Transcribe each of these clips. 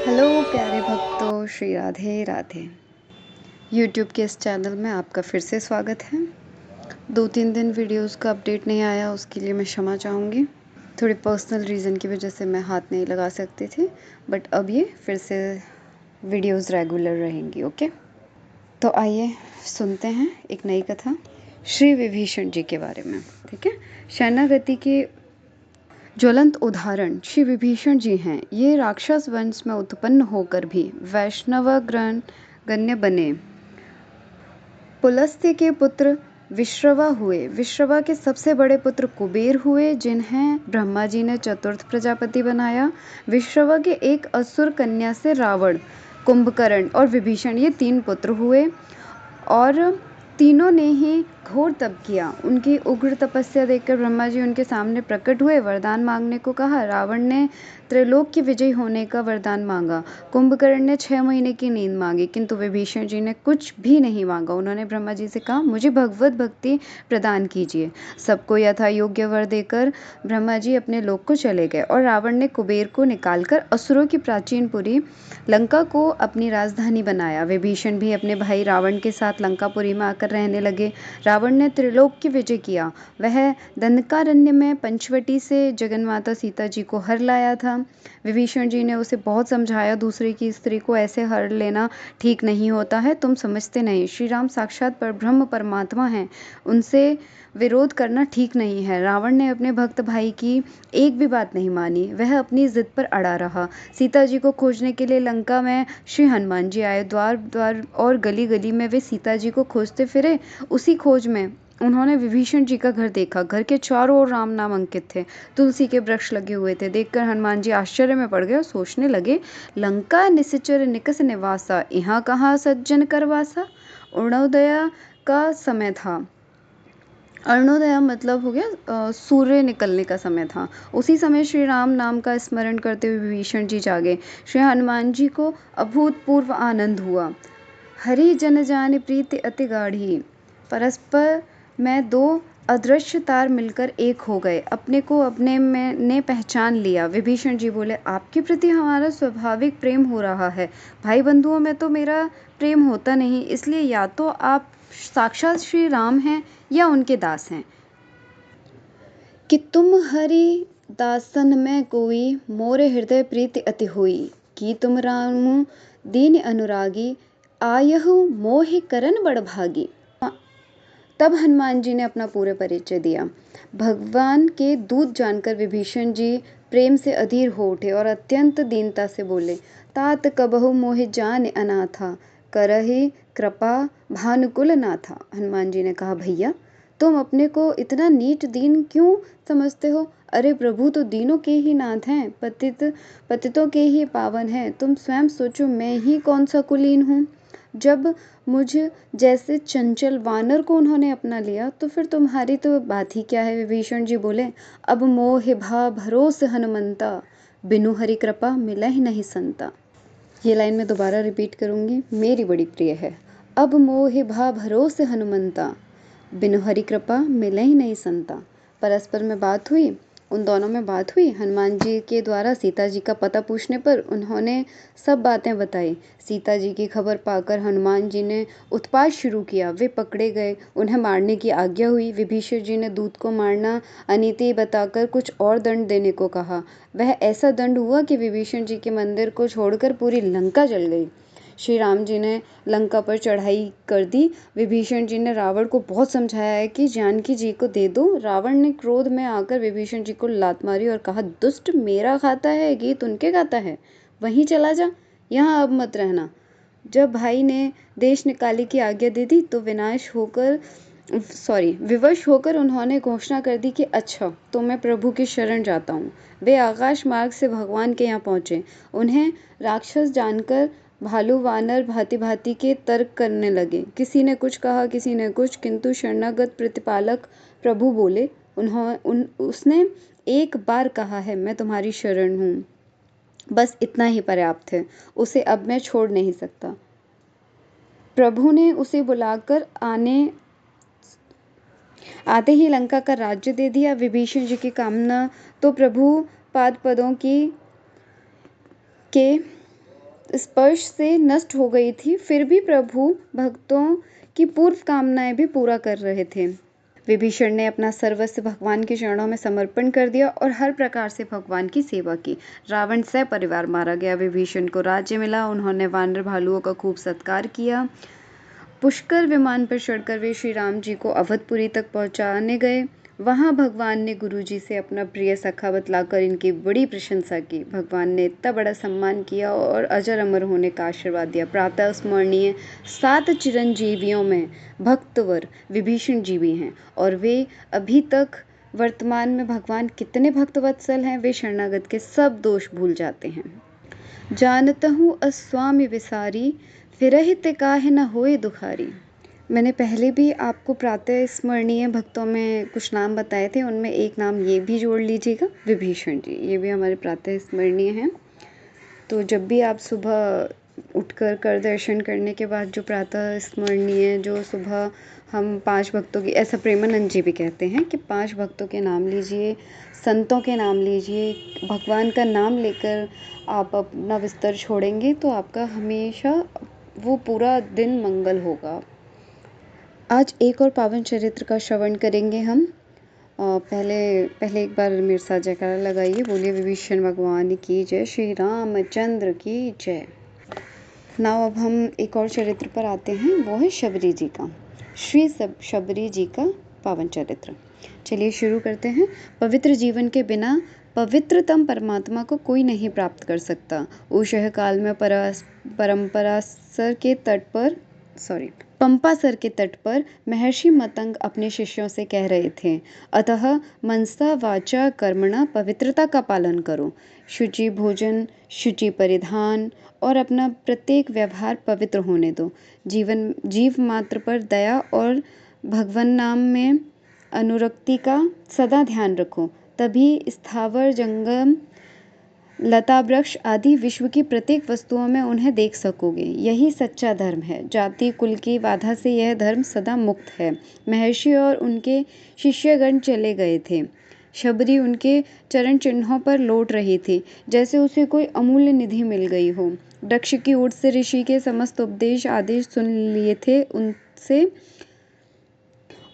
Hello प्यारे भक्तों, Shri Radhe Radhe. YouTube के इस चैनल में आपका फिर से स्वागत है। 2-3 दिन वीडियोस का अपडेट नहीं आया, उसके लिए मैं क्षमा चाहूँगी। थोड़ी पर्सनल रीज़न की वजह से मैं हाथ नहीं लगा सकती थी, बट अब ये फिर से वीडियोस रेगुलर रहेंगी। ओके, तो आइए सुनते हैं एक नई कथा श्री विभीषण जी के बारे में। ठीक है, शरणागति के ज्वलंत उदाहरण श्री विभीषण जी हैं। ये राक्षस वंश में उत्पन्न होकर भी वैष्णवगण्य बने। पुलस्त्य के पुत्र विश्रवा हुए। विश्रवा के सबसे बड़े पुत्र कुबेर हुए, जिन्हें ब्रह्मा जी ने चतुर्थ प्रजापति बनाया। विश्रवा के एक असुर कन्या से रावण, कुंभकर्ण और विभीषण, ये 3 पुत्र हुए और तीनों ने ही घोर तप किया। उनकी उग्र तपस्या देखकर ब्रह्मा जी उनके सामने प्रकट हुए, वरदान मांगने को कहा। रावण ने त्रिलोक की विजयी होने का वरदान मांगा। कुंभकर्ण ने 6 महीने की नींद मांगी, किंतु विभीषण जी ने कुछ भी नहीं मांगा। उन्होंने ब्रह्मा जी से कहा, मुझे भगवत भक्ति प्रदान कीजिए। सबको यथा योग्य वर देकर ब्रह्मा जी अपने लोक को चले गए और रावण ने कुबेर को निकालकर असुरों की प्राचीन पुरी लंका को अपनी राजधानी बनाया। विभीषण भी अपने भाई रावण के साथ लंकापुरी में आकर रहने लगे। रावण ने त्रिलोक की विजय किया। वह दंडकारण्य में पंचवटी से जगन्माता सीता जी को हर लाया था। विभीषण जी ने उसे बहुत समझाया, दूसरे की स्त्री को ऐसे हर लेना ठीक नहीं होता है। तुम समझते नहीं, श्री राम साक्षात परब्रह्म परमात्मा हैं, उनसे विरोध करना ठीक नहीं है। रावण ने अपने भक्त भाई की एक भी बात नहीं मानी, वह अपनी जिद पर अड़ा रहा। सीता जी को खोजने के लिए लंका में श्री हनुमान जी आए। द्वार द्वार और गली गली में वे सीता जी को खोजते फिरे। उसी खोज में उन्होंने विभीषण जी का घर देखा। घर के चारों ओर राम नाम अंकित थे, तुलसी के वृक्ष लगे हुए थे। देखकर हनुमान जी आश्चर्य में पड़ गए और सोचने लगे, लंका निश्चर निकस निवासा, यहाँ कहाँ सज्जन करवासा। अरुणोदय का समय था। अरुणोदय मतलब हो गया सूर्य निकलने का समय था। उसी समय श्री राम नाम का स्मरण करते हुए विभीषण जी जागे। श्री हनुमान जी को अभूतपूर्व आनंद हुआ। हरि जन जान प्रीति अति गाढ़ी, परस्पर में 2 अदृश्य तार मिलकर एक हो गए। अपने को अपने में ने पहचान लिया। विभीषण जी बोले, आपके प्रति हमारा स्वाभाविक प्रेम हो रहा है। भाई बंधुओं में तो मेरा प्रेम होता नहीं, इसलिए या तो आप साक्षात श्री राम हैं या उनके दास हैं। कि तुम हरि दासन में कोई, मोरे हृदय प्रीति अति हुई। कि तुम राम दीन अनुरागी, आयहु मोहि करन बड़ भागी। तब हनुमान जी ने अपना पूरे परिचय दिया। भगवान के दूत जानकर विभीषण जी प्रेम से अधीर हो उठे और अत्यंत दीनता से बोले, तात कबहु मोहि जान अनाथा, करहि कृपा भानुकुल नाथा। हनुमान जी ने कहा, भैया तुम अपने को इतना नीच दीन क्यों समझते हो? अरे प्रभु तो दीनों के ही नाथ हैं, पतितों के ही पावन हैं। तुम स्वयं सोचो, मैं ही कौन सा कुलीन हूँ। जब मुझ जैसे चंचल वानर को उन्होंने अपना लिया, तो फिर तुम्हारी तो बात ही क्या है। विभीषण जी बोले, अब मोह भा भरोस हनुमंता, बिनु हरि कृपा मिला ही नहीं संता। ये लाइन मैं दोबारा रिपीट करूंगी, मेरी बड़ी प्रिय है। अब मोह भा भरोस हनुमंता, बिनु हरि कृपा मिले ही नहीं संता। परस्पर में बात हुई, उन दोनों में बात हुई। हनुमान जी के द्वारा सीता जी का पता पूछने पर उन्होंने सब बातें बताई। सीता जी की खबर पाकर हनुमान जी ने उत्पात शुरू किया। वे पकड़े गए, उन्हें मारने की आज्ञा हुई। विभीषण जी ने दूत को मारना अनीति बताकर कुछ और दंड देने को कहा। वह ऐसा दंड हुआ कि विभीषण जी के मंदिर को छोड़कर पूरी लंका जल गई। श्री राम जी ने लंका पर चढ़ाई कर दी। विभीषण जी ने रावण को बहुत समझाया है कि जानकी जी को दे दो। रावण ने क्रोध में आकर विभीषण जी को लात मारी और कहा, दुष्ट, मेरा खाता है गीत उनके गाता है, वहीं चला जा, यहाँ अब मत रहना। जब भाई ने देश निकाले की आज्ञा दे दी तो विवश होकर उन्होंने घोषणा कर दी कि अच्छा, तो मैं प्रभु की शरण जाता हूँ। वे आकाश मार्ग से भगवान के यहाँ पहुँचे। उन्हें राक्षस जानकर भालू वानर भांति भांति के तर्क करने लगे। किसी ने कुछ कहा, किसी ने कुछ, किंतु शरणागत प्रतिपालक प्रभु बोले, उसने एक बार कहा है, मैं तुम्हारी शरण हूँ, बस इतना ही पर्याप्त है, उसे अब मैं छोड़ नहीं सकता। प्रभु ने उसे बुलाकर आते ही लंका का राज्य दे दिया। विभीषण जी की कामना तो प्रभु पाद पदों के स्पर्श से नष्ट हो गई थी, फिर भी प्रभु भक्तों की पूर्व कामनाएं भी पूरा कर रहे थे। विभीषण ने अपना सर्वस्व भगवान के चरणों में समर्पण कर दिया और हर प्रकार से भगवान की सेवा की। रावण सपरिवार मारा गया। विभीषण को राज्य मिला। उन्होंने वानर भालुओं का खूब सत्कार किया। पुष्कर विमान पर चढ़कर वे श्री राम जी को अवधपुरी तक पहुंचाने गए। वहां भगवान ने गुरुजी से अपना प्रिय सखा बतलाकर इनकी बड़ी प्रशंसा की। भगवान ने इतना बड़ा सम्मान किया और अजर अमर होने का आशीर्वाद दिया। प्रातः स्मरणीय 7 चिरंजीवियों में भक्तवर विभीषण जी भी हैं और वे अभी तक वर्तमान में भगवान कितने भक्तवत्सल हैं, वे शरणागत के सब दोष भूल जाते हैं। जानतहु अस्वामि विसारी, फिरहित काहे न होए दुखारी। मैंने पहले भी आपको प्रातः स्मरणीय भक्तों में कुछ नाम बताए थे, उनमें एक नाम ये भी जोड़ लीजिएगा, विभीषण जी। ये भी हमारे प्रातः स्मरणीय हैं। तो जब भी आप सुबह उठकर कर दर्शन करने के बाद जो प्रातः स्मरणीय, जो सुबह हम 5 भक्तों की, ऐसा प्रेमानंद जी भी कहते हैं कि 5 भक्तों के नाम लीजिए, संतों के नाम लीजिए, भगवान का नाम लेकर आप अपना बिस्तर छोड़ेंगे तो आपका हमेशा वो पूरा दिन मंगल होगा। आज एक और पावन चरित्र का श्रवण करेंगे हम। पहले एक बार मेरे साथ जयकारा लगाइए, बोलिए विभीषण भगवान की जय, श्री रामचंद्र की जय। नाउ अब हम एक और चरित्र पर आते हैं, वो है शबरी जी का, श्री शबरी जी का पावन चरित्र। चलिए शुरू करते हैं। पवित्र जीवन के बिना पवित्रतम परमात्मा को कोई नहीं प्राप्त कर सकता। उषः काल में पंपासर के तट पर महर्षि मतंग अपने शिष्यों से कह रहे थे, अतः मनसा वाचा कर्मणा पवित्रता का पालन करो। शुचि भोजन, शुचि परिधान और अपना प्रत्येक व्यवहार पवित्र होने दो। जीव मात्र पर दया और भगवान नाम में अनुरक्ति का सदा ध्यान रखो, तभी स्थावर जंगम लता वृक्ष आदि विश्व की प्रत्येक वस्तुओं में उन्हें देख सकोगे। यही सच्चा धर्म है। जाति कुल की बाधा से यह धर्म सदा मुक्त है। महर्षि और उनके शिष्यगण चले गए थे। शबरी उनके चरण चिन्हों पर लौट रही थी, जैसे उसे कोई अमूल्य निधि मिल गई हो। दक्ष की ओर से ऋषि के समस्त उपदेश आदेश सुन लिए थे, उनसे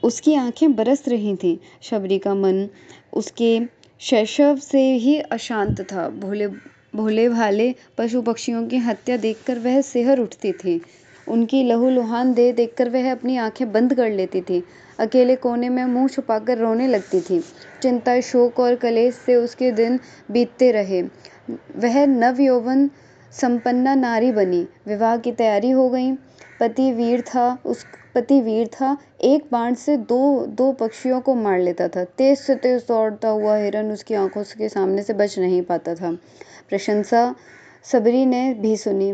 उसकी आंखें बरस रही थीं। शबरी का मन उसके शैशव से ही अशांत था। भोले भाले पशु पक्षियों की हत्या देखकर वह सिहर उठती थी। उनकी लहूलुहान देह देखकर वह अपनी आंखें बंद कर लेती थी। अकेले कोने में मुंह छुपाकर रोने लगती थी। चिंता, शोक और कलेश से उसके दिन बीतते रहे। वह नव यौवन संपन्ना नारी बनी। विवाह की तैयारी हो गई। पति वीर था, एक बाण से दो पक्षियों को मार लेता था। तेज से तेज दौड़ता हुआ हिरन उसकी आंखों के सामने से बच नहीं पाता था। प्रशंसा सबरी ने भी सुनी,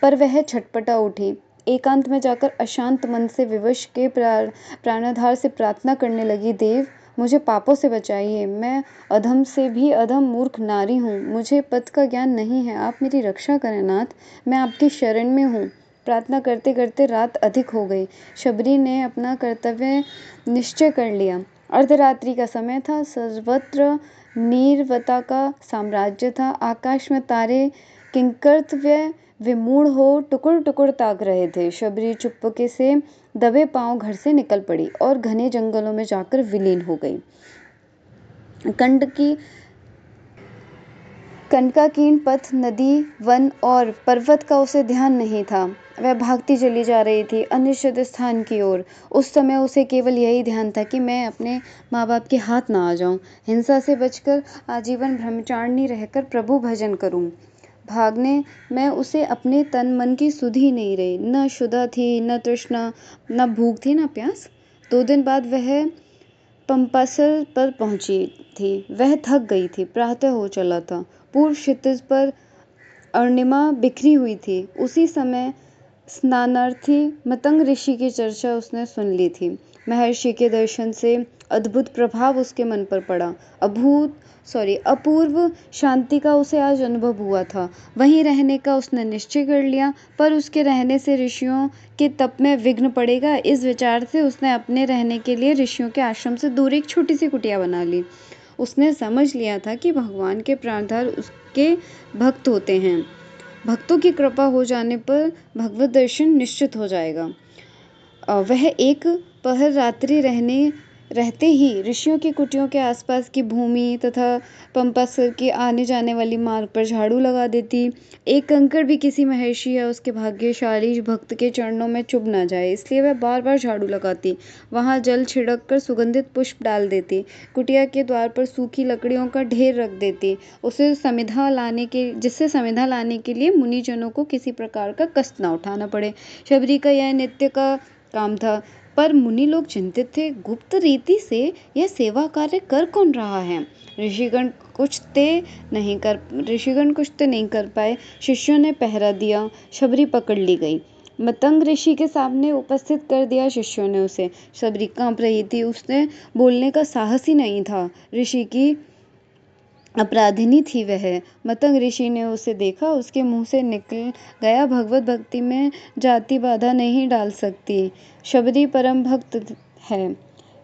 पर वह छटपटा उठी। एकांत में जाकर अशांत मन से विवश के प्राणाधार से प्रार्थना करने लगी, देव मुझे पापों से बचाइए। मैं अधम से भी अधम मूर्ख नारी हूँ। मुझे पथ का ज्ञान नहीं है। आप मेरी रक्षा करें नाथ, मैं आपकी शरण में हूँ। प्रार्थना करते करते रात अधिक हो गई। शबरी ने अपना कर्तव्य निश्चय कर लिया। अर्धरात्रि का समय था। सर्वत्र नीरवता का साम्राज्य था। आकाश में तारे किंकर्तव्य विमूढ़ हो टुकुर टुकुर ताक रहे थे। शबरी चुपके से दबे पांव घर से निकल पड़ी और घने जंगलों में जाकर विलीन हो गई। कनकाकीर्ण पथ, नदी, वन और पर्वत का उसे ध्यान नहीं था। वह भागती चली जा रही थी अनिश्चित स्थान की ओर। उस समय उसे केवल यही ध्यान था कि मैं अपने माँ बाप के हाथ ना आ जाऊं। हिंसा से बचकर आजीवन ब्रह्मचारिणी रहकर प्रभु भजन करूं। भागने में उसे अपने तन मन की सुध ही नहीं रही। न क्षुधा थी, न तृष्णा, न भूख थी, न प्यास। 2 दिन बाद वह पंपासल पर पहुंची थी। वह थक गई थी। प्रातः हो चला था। पूर्व क्षितिज पर अरुणिमा बिखरी हुई थी। उसी समय स्नानार्थी मतंग ऋषि की चर्चा उसने सुन ली थी। महर्षि के दर्शन से अद्भुत प्रभाव उसके मन पर पड़ा। अपूर्व शांति का उसे आज अनुभव हुआ था। वहीं रहने का उसने निश्चय कर लिया, पर उसके रहने से ऋषियों के तप में विघ्न पड़ेगा। इस विचार से उसने अपने रहने के लिए ऋषियों के आश्रम से दूर एक छोटी सी कुटिया बना ली। उसने समझ लिया था कि भगवान के प्राणधार उसके भक्त होते हैं। भक्तों की कृपा हो जाने पर भगवत दर्शन निश्चित हो जाएगा। वह एक पहर रात्रि रहते ही ऋषियों की कुटियों के आसपास की भूमि तथा पंपासर की आने जाने वाली मार्ग पर झाड़ू लगा देती। एक कंकड़ भी किसी महर्षि या उसके भाग्यशाली भक्त के चरणों में चुभ ना जाए, इसलिए वह बार बार झाड़ू लगाती। वहां जल छिड़क कर सुगंधित पुष्प डाल देती। कुटिया के द्वार पर सूखी लकड़ियों का ढेर रख देती, जिससे समिधा लाने के लिए मुनिजनों को किसी प्रकार का कष्ट न उठाना पड़े। शबरी का यह नित्य का काम था, पर मुनि लोग चिंतित थे, गुप्त रीति से यह सेवा कार्य कर कौन रहा है। ऋषिगण कुछ ते नहीं कर पाए। शिष्यों ने पहरा दिया, शबरी पकड़ ली गई। मतंग ऋषि के सामने उपस्थित कर दिया शिष्यों ने उसे। शबरी कांप रही थी, उसने बोलने का साहस ही नहीं था। ऋषि की अपराधिनी थी वह। मतंग ऋषि ने उसे देखा, उसके मुंह से निकल गया, भगवत भक्ति में जाति बाधा नहीं डाल सकती। शबरी परम भक्त है।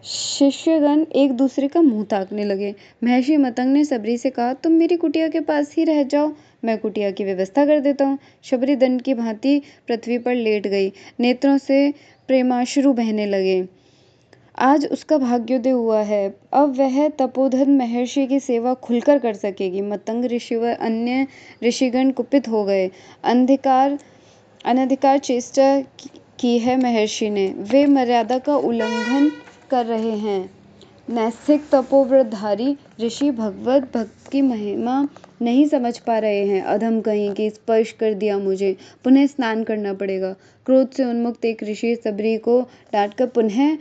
शिष्यगण एक दूसरे का मुंह ताकने लगे। महर्षि मतंग ने शबरी से कहा, तुम मेरी कुटिया के पास ही रह जाओ, मैं कुटिया की व्यवस्था कर देता हूँ। शबरी दंड की भांति पृथ्वी पर लेट गई, नेत्रों से प्रेमाश्रु बहने लगे। आज उसका भाग्योदय हुआ है, अब वह तपोधन महर्षि की सेवा खुलकर कर सकेगी। मतंग ऋषि व अन्य ऋषिगण कुपित हो गए। अनधिकार चेष्टा की है महर्षि ने, वे मर्यादा का उल्लंघन कर रहे हैं। नैस्तिक तपोव्रतधारी ऋषि भगवत भक्त की महिमा नहीं समझ पा रहे हैं। अधम कहीं कि स्पर्श कर दिया मुझे, पुनः स्नान करना पड़ेगा। क्रोध से उन्मुक्त एक ऋषि शबरी को डांटकर पुनः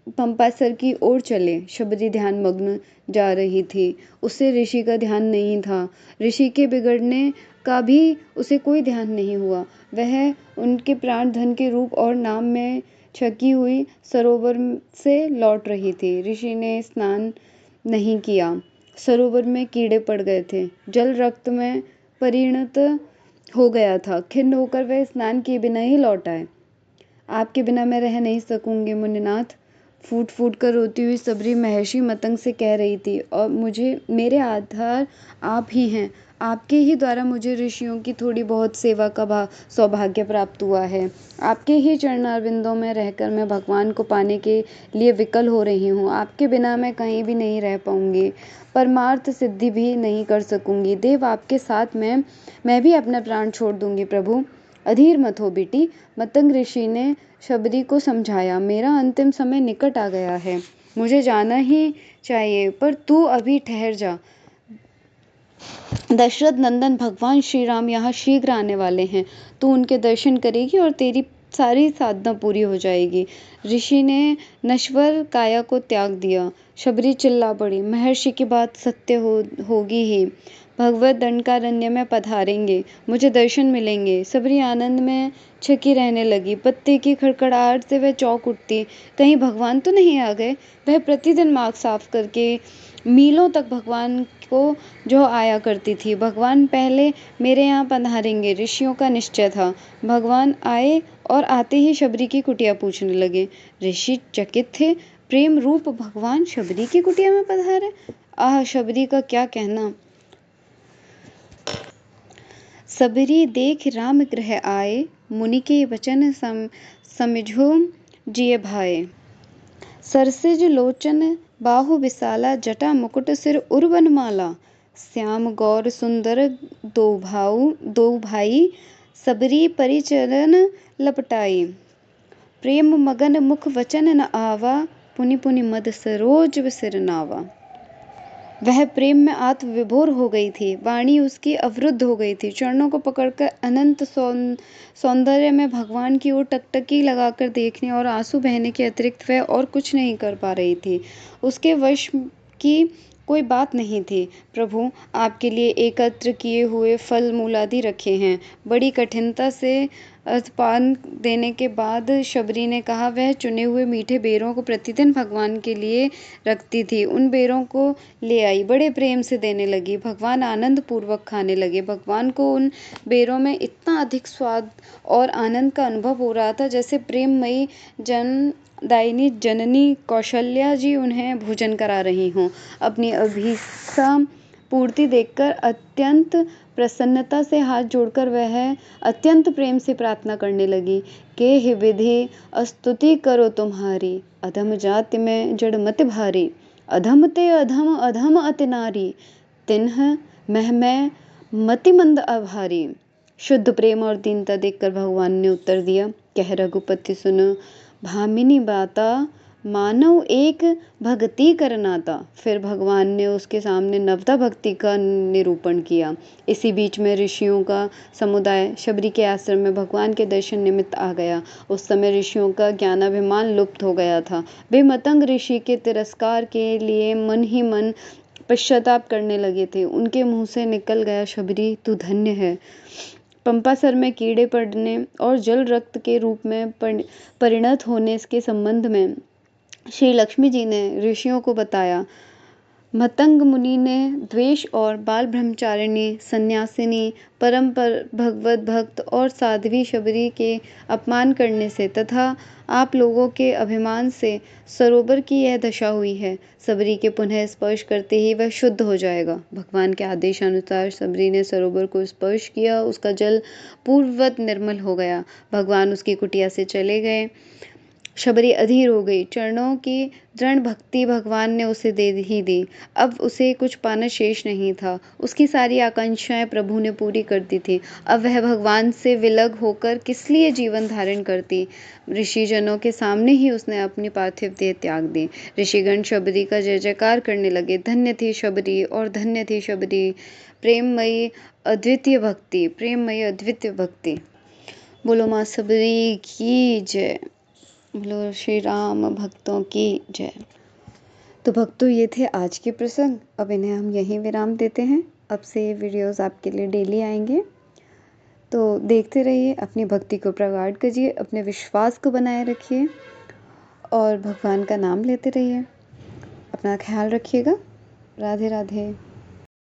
पंपासर की ओर चले। शबरी ध्यान मग्न जा रही थी, उसे ऋषि का ध्यान नहीं था। ऋषि के बिगड़ने का भी उसे कोई ध्यान नहीं हुआ। वह उनके प्राण धन के रूप और नाम में छकी हुई सरोवर से लौट रही थी। ऋषि ने स्नान नहीं किया, सरोवर में कीड़े पड़ गए थे, जल रक्त में परिणत हो गया था। खिन्न होकर वह स्नान किए बिना ही लौट आए। आपके बिना मैं रह नहीं सकूंगी मुनिनाथ, फूट फूट कर रोती हुई शबरी महर्षि मतंग से कह रही थी। और मेरे आधार आप ही हैं, आपके ही द्वारा मुझे ऋषियों की थोड़ी बहुत सेवा का सौभाग्य प्राप्त हुआ है। आपके ही चरणारविंदों में रहकर मैं भगवान को पाने के लिए विकल हो रही हूँ। आपके बिना मैं कहीं भी नहीं रह पाऊंगी, परमार्थ सिद्धि भी नहीं कर सकूंगी। देव आपके साथ मैं भी अपना प्राण छोड़ दूंगी। प्रभु अधीर मत हो बेटी, मतंग ऋषि ने शबरी को समझाया। मेरा अंतिम समय निकट आ गया है, मुझे जाना ही चाहिए, पर तू अभी ठहर जा। दशरथ नंदन भगवान श्री राम यहाँ शीघ्र आने वाले हैं, तू उनके दर्शन करेगी और तेरी सारी साधना पूरी हो जाएगी। ऋषि ने नश्वर काया को त्याग दिया। शबरी चिल्ला पड़ी, महर्षि की बात सत्य होगी ही, भगवत दंडकारण्य में पधारेंगे, मुझे दर्शन मिलेंगे। शबरी आनंद में छकी रहने लगी। पत्ते की खड़खड़ाहट से वह चौंक उठती, कहीं भगवान तो नहीं आ गए। वह प्रतिदिन मार्ग साफ करके मीलों तक भगवान को जो आया करती थी। भगवान पहले मेरे यहाँ पधारेंगे, ऋषियों का निश्चय था। भगवान आए और आते ही शबरी की कुटिया पूछने लगे। ऋषि चकित थे, प्रेम रूप भगवान शबरी की कुटिया में पधारे। आह, शबरी का क्या कहना। सबरी देख राम गृह आए, मुनि के वचन समझो जिय भाए। सरसिज लोचन बाहु विशाला, जटा मुकुट सिर उर्वन माला। श्याम गौर सुंदर दो भाई, सबरी परिचरण लपटाई। प्रेम मगन मुख वचन न आवा, पुनि पुनि मद सरोज सिर नावा। वह प्रेम में आत्म विभोर हो गई थी, वाणी उसकी अवरुद्ध हो गई थी। चरणों को पकड़कर अनंत सौंदर्य में भगवान की ओर टकटकी लगाकर देखने और आंसू बहने के अतिरिक्त वह और कुछ नहीं कर पा रही थी। उसके वश की कोई बात नहीं थी। प्रभु, आपके लिए एकत्र किए हुए फल मूलादि रखे हैं। बड़ी कठिनता से अर्घपान देने के बाद शबरी ने कहा, वह चुने हुए मीठे बेरों को प्रतिदिन भगवान के लिए रखती थी। उन बेरों को ले आई, बड़े प्रेम से देने लगी। भगवान आनंद पूर्वक खाने लगे। भगवान को उन बेरों में इतना अधिक स्वाद और आनंद का अनुभव हो रहा था, जैसे प्रेममयी दायिनी जननी कौशल्या जी उन्हें भोजन करा रही हों। अपनी अभीष्टा पूर्ति देखकर अत्यंत प्रसन्नता से हाथ जोड़कर वह अत्यंत प्रेम से प्रार्थना करने लगी कि हे विधि स्तुति करो तुम्हारी, अधम जाति में जड़ मत भारी, अधम ते अधम अधम अति नारी, तिन्ह मैं मति मंद आभारी। शुद्ध प्रेम और दीनता देखकर भगवान ने उत्तर दिया, कह रघुपति सुनो भामिनी बाता, मानव एक भक्ति करनाता। फिर भगवान ने उसके सामने नवता भक्ति का निरूपण किया। इसी बीच में ऋषियों का समुदाय शबरी के आश्रम में भगवान के दर्शन निमित्त आ गया। उस समय ऋषियों का ज्ञानाभिमान लुप्त हो गया था। वे मतंग ऋषि के तिरस्कार के लिए मन ही मन पश्चाताप करने लगे थे। उनके मुंह से निकल गया, शबरी तू धन्य है। पंपासर में कीड़े पड़ने और जल रक्त के रूप में परिणत होने के संबंध में श्री लक्ष्मी जी ने ऋषियों को बताया। मतंग मुनि ने द्वेष और बाल ब्रह्मचारिणी सन्यासिनी परम भगवत भक्त और साध्वी शबरी के अपमान करने से तथा आप लोगों के अभिमान से सरोवर की यह दशा हुई है। शबरी के पुनः स्पर्श करते ही वह शुद्ध हो जाएगा। भगवान के आदेशानुसार शबरी ने सरोवर को स्पर्श किया, उसका जल पूर्ववत निर्मल हो गया। भगवान उसकी कुटिया से चले गए। शबरी अधीर हो गई। चरणों की दृढ़ भक्ति भगवान ने उसे दे ही दी। अब उसे कुछ पाना शेष नहीं था। उसकी सारी आकांक्षाएं प्रभु ने पूरी कर दी थी। अब वह भगवान से विलग होकर किस लिए जीवन धारण करती। ऋषिजनों के सामने ही उसने अपनी पार्थिव देह त्याग दी। ऋषिगण शबरी का जय जयकार करने लगे। धन्य थी शबरी और धन्य थी शबरी, प्रेममयी अद्वितीय भक्ति, प्रेममयी अद्वितीय भक्ति। बोलो माँ शबरी की जय, बोलो श्री राम भक्तों की जय। तो भक्तों, ये थे आज के प्रसंग। अब इन्हें हम यहीं विराम देते हैं। अब से ये वीडियोस आपके लिए डेली आएंगे, तो देखते रहिए, अपनी भक्ति को प्रगाढ़ कीजिए, अपने विश्वास को बनाए रखिए और भगवान का नाम लेते रहिए। अपना ख्याल रखिएगा। राधे राधे।